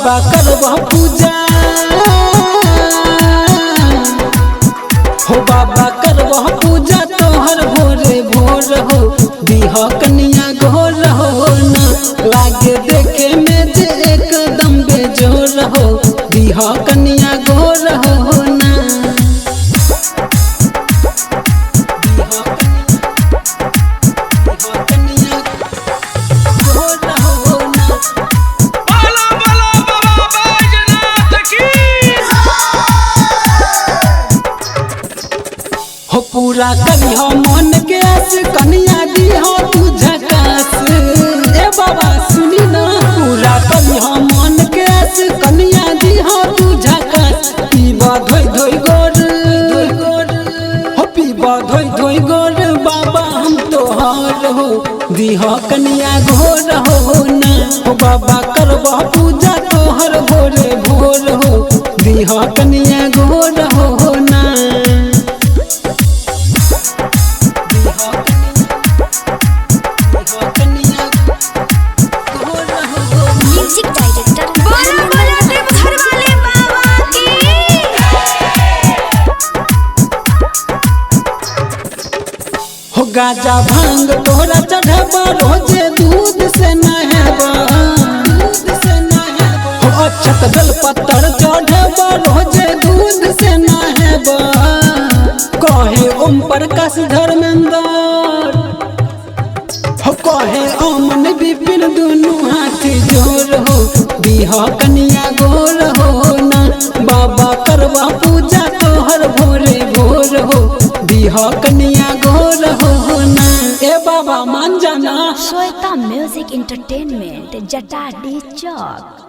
बाबा करवा पूजा हो बाबा करवा पूजा तोहर भोरे भोर हो दीह कन्या घोर हो ना लागे देखे में जे एकदम बेजोर हो दीह कन्या घोर हो ना हो पूरा करी हो मन के आस कन्या दी हो तू झकास ए बाबा सुनी ना पूरा करी हो मन के आस कन्या दी हो तू झकास पीबा धोई धोई गोर हो पीबा धोई धोई गोर बाबा हम तोहार हो दी हो कन्या घोर हो ना हो बाबा करवा पूजा तोहर भोरे भोर हो दी हो कन्या घोर हो ना म्यूजिक डायरेक्टर घर वाले बाबा की हो गाजा भांग तोरा चढ़बा रोजे दूध से नहबा हो अक्षत बेलपत्र चढ़बा रोजे दूध से नहबा कहे ओम प्रकाश धर्मेंद्र हो कहे ओमन विपिन दुनू हाथ जोर हो दीह कन्या गोर हो ना बाबा करवा पूजा तोहर भोरे भोर हो दीह कन्या घोर हो ना ए बाबा मान जाना। श्वेता म्यूजिक एंटरटेनमेंट जटाडी चौक।